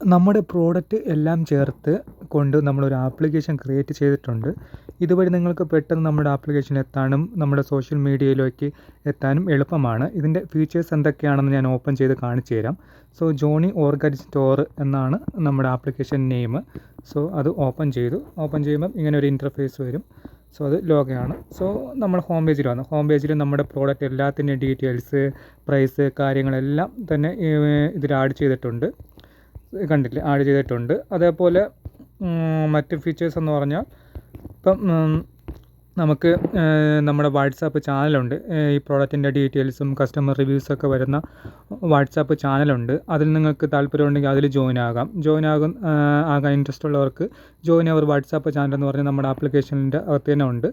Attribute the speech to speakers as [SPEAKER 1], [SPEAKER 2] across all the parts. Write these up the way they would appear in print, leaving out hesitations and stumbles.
[SPEAKER 1] നമ്മുടെ പ്രോഡക്റ്റ് എല്ലാം ചേർത്ത് കൊണ്ട് നമ്മളൊരു ആപ്ലിക്കേഷൻ ക്രിയേറ്റ് ചെയ്തിട്ടുണ്ട്. ഇതുവഴി നിങ്ങൾക്ക് പെട്ടെന്ന് നമ്മുടെ ആപ്ലിക്കേഷൻ എത്താനും നമ്മുടെ സോഷ്യൽ മീഡിയയിലേക്ക് എത്താനും എളുപ്പമാണ്. ഇതിൻ്റെ ഫീച്ചേഴ്സ് എന്തൊക്കെയാണെന്ന് ഞാൻ ഓപ്പൺ ചെയ്ത് കാണിച്ചു തരാം. സോ ജോണി ഓർഗാനിക് സ്റ്റോർ എന്നാണ് നമ്മുടെ ആപ്ലിക്കേഷൻ നെയിം. സോ അത് ഓപ്പൺ ചെയ്യുമ്പം ഇങ്ങനെ ഒരു ഇൻ്റർഫേസ് വരും. സോ അത് ലോഗോയാണ്. സോ നമ്മൾ ഹോം പേജിൽ വന്നു. ഹോം പേജിൽ നമ്മുടെ പ്രോഡക്റ്റ് എല്ലാത്തിൻ്റെയും ഡീറ്റെയിൽസ്, പ്രൈസ്, കാര്യങ്ങളെല്ലാം തന്നെ ഇതിൽ ആഡ് ചെയ്തിട്ടുണ്ട്. കണ്ടില്ലേ, ആഡ് ചെയ്തിട്ടുണ്ട്. അതേപോലെ മറ്റ് ഫീച്ചേഴ്സ് എന്ന് പറഞ്ഞാൽ ഇപ്പം നമുക്ക് നമ്മുടെ വാട്സാപ്പ് ചാനലുണ്ട്. ഈ പ്രോഡക്റ്റിൻ്റെ ഡീറ്റെയിൽസും കസ്റ്റമർ റിവ്യൂസൊക്കെ വരുന്ന വാട്സാപ്പ് ചാനലുണ്ട്. അതിൽ നിങ്ങൾക്ക് താല്പര്യമുണ്ടെങ്കിൽ അതിൽ ആകാൻ ഇൻട്രസ്റ്റ് ഉള്ളവർക്ക് ജോയിൻ അവർ വാട്സാപ്പ് ചാനൽ എന്ന് പറഞ്ഞാൽ നമ്മുടെ ആപ്ലിക്കേഷൻ്റെ അകത്ത് തന്നെ ഉണ്ട്.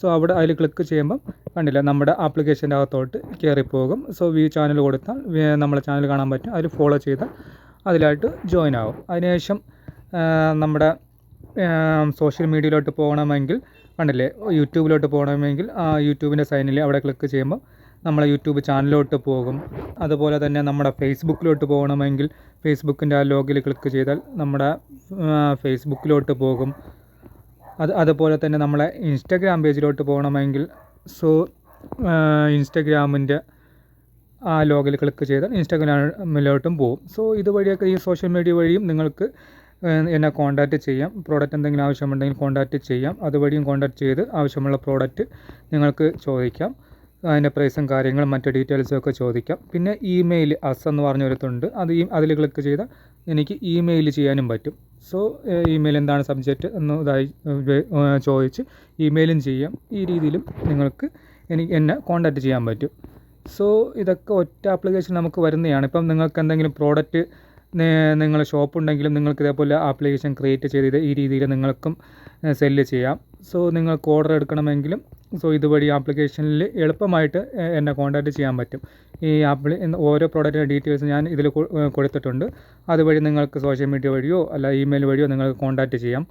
[SPEAKER 1] സോ അതിൽ ക്ലിക്ക് ചെയ്യുമ്പം കണ്ടില്ല, നമ്മുടെ ആപ്ലിക്കേഷൻ്റെ അകത്തോട്ട് കയറിപ്പോകും. സോ വ്യൂ ചാനൽ കൊടുത്താൽ നമ്മളെ ചാനൽ കാണാൻ പറ്റും. അതിൽ ഫോളോ ചെയ്താൽ അതിലായിട്ട് ജോയിൻ ആവും. അതിനുശേഷം നമ്മുടെ സോഷ്യൽ മീഡിയയിലോട്ട് പോകണമെങ്കിൽ കണ്ടില്ലേ, യൂട്യൂബിലോട്ട് പോകണമെങ്കിൽ ആ യൂട്യൂബിൻ്റെ സൈനിൽ അവിടെ ക്ലിക്ക് ചെയ്യുമ്പോൾ നമ്മളെ യൂട്യൂബ് ചാനലിലോട്ട് പോകും. അതുപോലെ തന്നെ നമ്മുടെ ഫേസ്ബുക്കിലോട്ട് പോകണമെങ്കിൽ ഫേസ്ബുക്കിൻ്റെ ആ ലോഗിൽ ക്ലിക്ക് ചെയ്താൽ നമ്മുടെ ഫേസ്ബുക്കിലോട്ട് പോകും. അതുപോലെ തന്നെ നമ്മളെ ഇൻസ്റ്റഗ്രാം പേജിലോട്ട് പോകണമെങ്കിൽ ഇൻസ്റ്റഗ്രാമിൻ്റെ ആ ലോഗിൽ ക്ലിക്ക് ചെയ്താൽ ഇൻസ്റ്റാഗ്രാമിലോട്ടും പോകും. സോ ഇതുവഴിയൊക്കെ ഈ സോഷ്യൽ മീഡിയ വഴിയും നിങ്ങൾക്ക് എന്നെ കോൺടാക്റ്റ് ചെയ്യാം. പ്രോഡക്റ്റ് എന്തെങ്കിലും ആവശ്യമുണ്ടെങ്കിൽ കോൺടാക്റ്റ് ചെയ്യാം. അതുവഴിയും കോൺടാക്റ്റ് ചെയ്ത് ആവശ്യമുള്ള പ്രോഡക്റ്റ് നിങ്ങൾക്ക് ചോദിക്കാം. അതിൻ്റെ പ്രൈസും കാര്യങ്ങളും മറ്റ് ഡീറ്റെയിൽസും ഒക്കെ ചോദിക്കാം. പിന്നെ ഇമെയിൽ എന്ന് പറഞ്ഞൊരിതുണ്ട്. അതിൽ ക്ലിക്ക് ചെയ്താൽ എനിക്ക് ഇമെയിൽ ചെയ്യാനും പറ്റും. സോ ഇമെയിൽ എന്താണ് സബ്ജക്റ്റ് എന്ന് ചോദിച്ച് ഇമെയിലും ചെയ്യാം. ഈ രീതിയിലും നിങ്ങൾക്ക് എന്നെ കോൺടാക്റ്റ് ചെയ്യാൻ പറ്റും. സോ ഇതൊക്കെ ഒറ്റ ആപ്ലിക്കേഷൻ നമുക്ക് വരുന്നതാണ്. ഇപ്പം നിങ്ങൾക്ക് എന്തെങ്കിലും പ്രോഡക്റ്റ് നിങ്ങളുടെ ഷോപ്പുണ്ടെങ്കിലും നിങ്ങൾക്ക് ഇതേപോലെ ആപ്ലിക്കേഷൻ ക്രിയേറ്റ് ചെയ്ത് ഈ രീതിയിൽ നിങ്ങൾക്കും സെല്ല് ചെയ്യാം. സോ നിങ്ങൾക്ക് ഓർഡർ എടുക്കണമെങ്കിലും ഇതുവഴി ആപ്ലിക്കേഷനിൽ എളുപ്പമായിട്ട് എന്നെ കോൺടാക്റ്റ് ചെയ്യാൻ പറ്റും. ഈ ഓരോ പ്രോഡക്റ്റിൻ്റെ ഡീറ്റെയിൽസ് ഞാൻ ഇതിൽ കൊടുത്തിട്ടുണ്ട്. അതുവഴി നിങ്ങൾക്ക് സോഷ്യൽ മീഡിയ വഴിയോ അല്ല ഇമെയിൽ വഴിയോ നിങ്ങൾക്ക് കോൺടാക്റ്റ് ചെയ്യാം.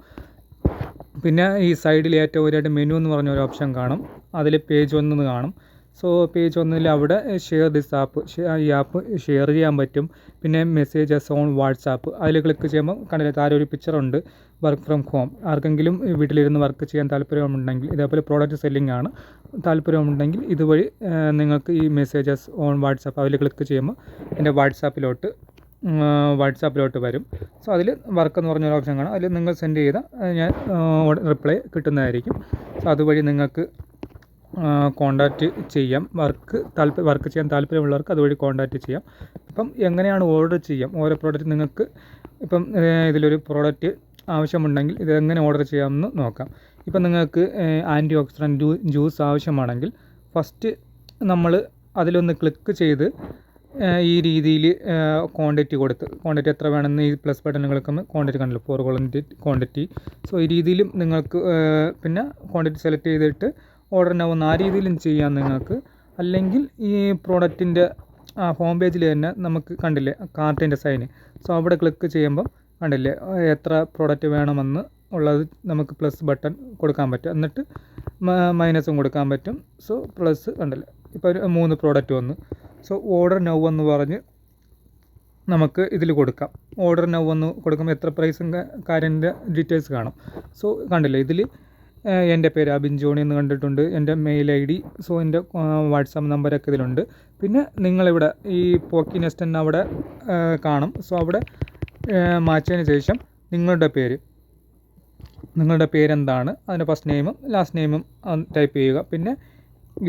[SPEAKER 1] പിന്നെ ഈ സൈഡിൽ ഏറ്റവും ഒരായിട്ട് മെനു എന്ന് പറഞ്ഞ ഒരു ഓപ്ഷൻ കാണും. അതിൽ പേജ് 1 കാണും. സോ പേജ് 1 അവിടെ ഷെയർ ദിസ് ആപ്പ്, ഈ ആപ്പ് ഷെയർ ചെയ്യാൻ പറ്റും. പിന്നെ മെസ്സേജസ് ഓൺ വാട്സാപ്പ് അതിൽ ക്ലിക്ക് ചെയ്യുമ്പോൾ കണ്ടില്ല, താഴെ ഒരു പിക്ചറുണ്ട്, വർക്ക് ഫ്രം ഹോം. ആർക്കെങ്കിലും വീട്ടിലിരുന്ന് വർക്ക് ചെയ്യാൻ താല്പര്യമുണ്ടെങ്കിൽ, ഇതേപോലെ പ്രോഡക്റ്റ് സെല്ലിംഗ് ആണ്, താല്പര്യമുണ്ടെങ്കിൽ ഇതുവഴി നിങ്ങൾക്ക് ഈ മെസ്സേജസ് ഓൺ വാട്സാപ്പ് അതിൽ ക്ലിക്ക് ചെയ്യുമ്പോൾ എൻ്റെ വാട്സാപ്പിലോട്ട് വരും. സോ അതിൽ വർക്ക് എന്ന് പറഞ്ഞൊരു ഓപ്ഷൻ കാണാം. അതിൽ നിങ്ങൾ സെൻഡ് ചെയ്താൽ ഞാൻ റിപ്ലൈ കിട്ടുന്നതായിരിക്കും. സോ അതുവഴി നിങ്ങൾക്ക് കോൺടാക്റ്റ് ചെയ്യാം. വർക്ക് ചെയ്യാൻ താല്പര്യമുള്ളവർക്ക് അതുവഴി കോൺടാക്റ്റ് ചെയ്യാം. ഇപ്പം എങ്ങനെയാണ് ഓർഡർ ചെയ്യാം ഓരോ പ്രോഡക്റ്റ് നിങ്ങൾക്ക് ഇപ്പം ഇതിലൊരു പ്രോഡക്റ്റ് ആവശ്യമുണ്ടെങ്കിൽ ഇതെങ്ങനെ ഓർഡർ ചെയ്യാമെന്ന് നോക്കാം. ഇപ്പം നിങ്ങൾക്ക് ആൻറ്റി ഓക്സിഡൻറ്റ് ജ്യൂസ് ആവശ്യമാണെങ്കിൽ ഫസ്റ്റ് നമ്മൾ അതിലൊന്ന് ക്ലിക്ക് ചെയ്ത് ഈ രീതിയിൽ ക്വാണ്ടിറ്റി എത്ര വേണമെന്ന് ഈ പ്ലസ് ബട്ടൺ ക്ലിക്കുമ്പോൾ ക്വാണ്ടിറ്റി കണ്ടല്ലോ, 4 ക്വാണ്ടിറ്റി. സോ ഈ രീതിയിലും നിങ്ങൾക്ക് പിന്നെ ക്വാണ്ടിറ്റി സെലക്ട് ചെയ്തിട്ട് ഓർഡർ നൗന്ന് ആ രീതിയിലും ചെയ്യാം നിങ്ങൾക്ക്. അല്ലെങ്കിൽ ഈ പ്രോഡക്റ്റിൻ്റെ ഹോം പേജിൽ തന്നെ നമുക്ക് കണ്ടില്ലേ കാർട്ടിൻ്റെ സൈന്. സോ അവിടെ ക്ലിക്ക് ചെയ്യുമ്പം കണ്ടില്ലേ എത്ര പ്രോഡക്റ്റ് വേണമെന്ന് ഉള്ളത് നമുക്ക് പ്ലസ് ബട്ടൺ കൊടുക്കാൻ പറ്റും. എന്നിട്ട് മൈനസും കൊടുക്കാൻ പറ്റും. സോ പ്ലസ് കണ്ടില്ലേ, ഇപ്പോൾ ഒരു 3 പ്രോഡക്റ്റ് വന്നു. സോ ഓർഡർ നൗ എന്ന് പറഞ്ഞ് നമുക്ക് ഇതിൽ കൊടുക്കാം. ഓർഡർ നൗ എന്ന് കൊടുക്കുമ്പോൾ എത്ര പ്രൈസും കാര്യൻ്റെ ഡീറ്റെയിൽസ് കാണും. സോ കണ്ടില്ലേ, ഇതിൽ എൻ്റെ പേര് അബിൻ ജോണി എന്ന് കണ്ടിട്ടുണ്ട്, എൻ്റെ മെയിൽ ID. സോ എൻ്റെ വാട്സാപ്പ് നമ്പരൊക്കെ ഇതിലുണ്ട്. പിന്നെ നിങ്ങളിവിടെ ഈ പോക്കി നെസ്റ്റ് അവിടെ കാണും. സോ അവിടെ മാറ്റിയതിന് ശേഷം നിങ്ങളുടെ പേരെന്താണ് അതിൻ്റെ ഫസ്റ്റ് നെയിമും ലാസ്റ്റ് നെയിമും ടൈപ്പ് ചെയ്യുക. പിന്നെ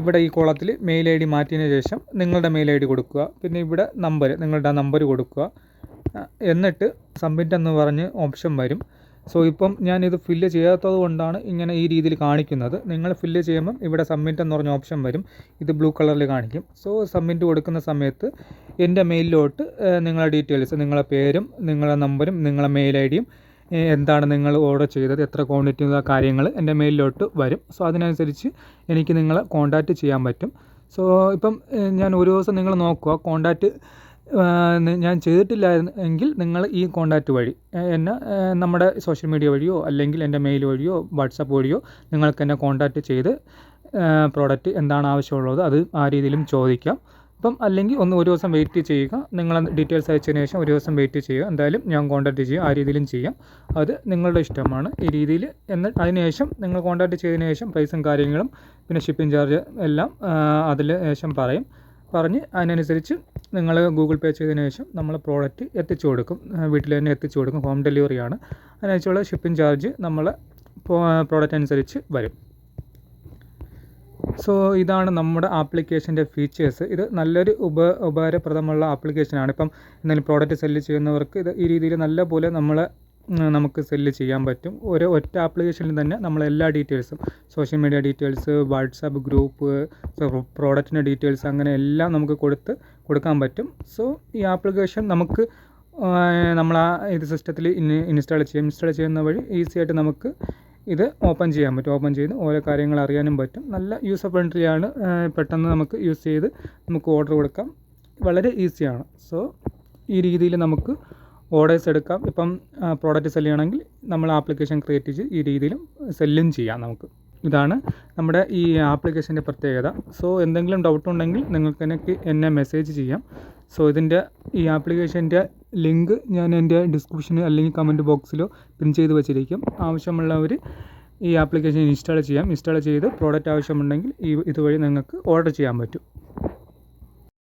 [SPEAKER 1] ഇവിടെ ഈ കോളത്തിൽ മെയിൽ ID മാറ്റിയതിന് ശേഷം നിങ്ങളുടെ മെയിൽ ID കൊടുക്കുക. പിന്നെ ഇവിടെ നിങ്ങളുടെ നമ്പർ കൊടുക്കുക. എന്നിട്ട് സബ്മിറ്റ് എന്ന് പറഞ്ഞ് ഓപ്ഷൻ വരും. സോ ഇപ്പം ഞാനിത് ഫില്ല് ചെയ്യാത്തത് കൊണ്ടാണ് ഇങ്ങനെ ഈ രീതിയിൽ കാണിക്കുന്നത്. നിങ്ങൾ ഫില്ല് ചെയ്യുമ്പം ഇവിടെ സബ്മിറ്റ് എന്ന് പറഞ്ഞ ഓപ്ഷൻ വരും. ഇത് ബ്ലൂ കളറിൽ കാണിക്കും. സോ സബ്മിറ്റ് കൊടുക്കുന്ന സമയത്ത് എൻ്റെ മെയിലിലോട്ട് നിങ്ങളുടെ ഡീറ്റെയിൽസ്, നിങ്ങളുടെ പേരും നിങ്ങളുടെ നമ്പരും നിങ്ങളുടെ മെയിൽ IDയും എന്താണ് നിങ്ങൾ ഓർഡർ ചെയ്തത്, എത്ര ക്വാണ്ടിറ്റി കാര്യങ്ങൾ എൻ്റെ മെയിലിലോട്ട് വരും. സോ അതിനനുസരിച്ച് എനിക്ക് നിങ്ങളെ കോൺടാക്റ്റ് ചെയ്യാൻ പറ്റും. സോ ഇപ്പം ഞാൻ ഒരു ദിവസം നിങ്ങൾ നോക്കുക, കോൺടാക്റ്റ് ഞാൻ ചെയ്തിട്ടില്ല എങ്കിൽ നിങ്ങൾ ഈ കോൺടാക്റ്റ് വഴി എന്നെ നമ്മുടെ സോഷ്യൽ മീഡിയ വഴിയോ അല്ലെങ്കിൽ എൻ്റെ മെയിൽ വഴിയോ വാട്സാപ്പ് വഴിയോ നിങ്ങൾക്ക് എന്നെ കോൺടാക്റ്റ് ചെയ്ത് പ്രോഡക്റ്റ് എന്താണ് ആവശ്യമുള്ളത് അത് ആ രീതിയിലും ചോദിക്കാം. ഇപ്പം അല്ലെങ്കിൽ ഒരു ദിവസം വെയിറ്റ് ചെയ്യുക. നിങ്ങൾ ഡീറ്റെയിൽസ് അയച്ചതിന് ശേഷം ഒരു ദിവസം വെയിറ്റ് ചെയ്യുക. എന്തായാലും ഞാൻ കോൺടാക്റ്റ് ചെയ്യും, ആ രീതിയിലും ചെയ്യാം. അത് നിങ്ങളുടെ ഇഷ്ടമാണ് ഈ രീതിയിൽ. അതിനുശേഷം നിങ്ങൾ കോൺടാക്റ്റ് ചെയ്തതിന് ശേഷം പ്രൈസും കാര്യങ്ങളും പിന്നെ ഷിപ്പിംഗ് ചാർജ് എല്ലാം അതിൽ ശേഷം പറഞ്ഞ് അതിനനുസരിച്ച് നിങ്ങൾ ഗൂഗിൾ പേ ചെയ്തതിന് ശേഷം നമ്മൾ പ്രോഡക്റ്റ് എത്തിച്ചു കൊടുക്കും, വീട്ടിൽ തന്നെ എത്തിച്ചു കൊടുക്കും. ഹോം ഡെലിവറിയാണ്. അതിനനുസരിച്ചുള്ള ഷിപ്പിംഗ് ചാർജ് നമ്മൾ പ്രോഡക്റ്റ് അനുസരിച്ച് വരും. സോ ഇതാണ് നമ്മുടെ ആപ്ലിക്കേഷൻ്റെ ഫീച്ചേഴ്സ്. ഇത് നല്ലൊരു ഉപകാരപ്രദമുള്ള ആപ്ലിക്കേഷനാണ്. ഇപ്പം എന്തെങ്കിലും പ്രോഡക്റ്റ് സെല്ല് ചെയ്യുന്നവർക്ക് ഇത് ഈ രീതിയിൽ നല്ല പോലെ നമുക്ക് സെല്ല് ചെയ്യാൻ പറ്റും. ഒറ്റ ആപ്ലിക്കേഷനിൽ തന്നെ നമ്മളെല്ലാ ഡീറ്റെയിൽസും, social media details, WhatsApp group, പ്രോഡക്റ്റിൻ്റെ ഡീറ്റെയിൽസ്, അങ്ങനെ എല്ലാം നമുക്ക് കൊടുക്കാൻ പറ്റും. സോ ഈ ആപ്ലിക്കേഷൻ നമുക്ക് നമ്മൾ ഇത് സിസ്റ്റത്തിൽ ഇൻസ്റ്റാൾ ചെയ്യുന്ന വഴി ഈസി ആയിട്ട് നമുക്ക് ഇത് ഓപ്പൺ ചെയ്യാൻ പറ്റും. ഓപ്പൺ ചെയ്ത് ഓരോ കാര്യങ്ങൾ അറിയാനും പറ്റും. നല്ല യൂസർ ഫ്രണ്ട്ലി ആണ്. പെട്ടെന്ന് നമുക്ക് യൂസ് ചെയ്ത് നമുക്ക് ഓർഡർ കൊടുക്കാം. വളരെ ഈസിയാണ്. സോ ഈ രീതിയിൽ നമുക്ക് ഓർഡേഴ്സ് എടുക്കാം. ഇപ്പം പ്രോഡക്റ്റ് സെല് ചെയ്യണമെങ്കിൽ നമ്മൾ ആപ്ലിക്കേഷൻ ക്രിയേറ്റ് ചെയ്ത് ഈ രീതിയിലും സെല്ലും ചെയ്യാം നമുക്ക്. ഇതാണ് നമ്മുടെ ഈ ആപ്ലിക്കേഷൻ്റെ പ്രത്യേകത. സോ എന്തെങ്കിലും ഡൗട്ട് ഉണ്ടെങ്കിൽ നിങ്ങൾക്ക് എന്നെ മെസ്സേജ് ചെയ്യാം. സോ ഈ ആപ്ലിക്കേഷൻ്റെ ലിങ്ക് ഞാൻ എൻ്റെ ഡിസ്ക്രിപ്ഷനിൽ അല്ലെങ്കിൽ കമൻറ്റ് ബോക്സിലോ പിൻ ചെയ്ത് വെച്ചിരിക്കും. ആവശ്യമുള്ളവർ ഈ ആപ്ലിക്കേഷൻ ഇൻസ്റ്റാൾ ചെയ്ത് പ്രോഡക്റ്റ് ആവശ്യമുണ്ടെങ്കിൽ ഇതുവഴി നിങ്ങൾക്ക് ഓർഡർ ചെയ്യാൻ പറ്റും.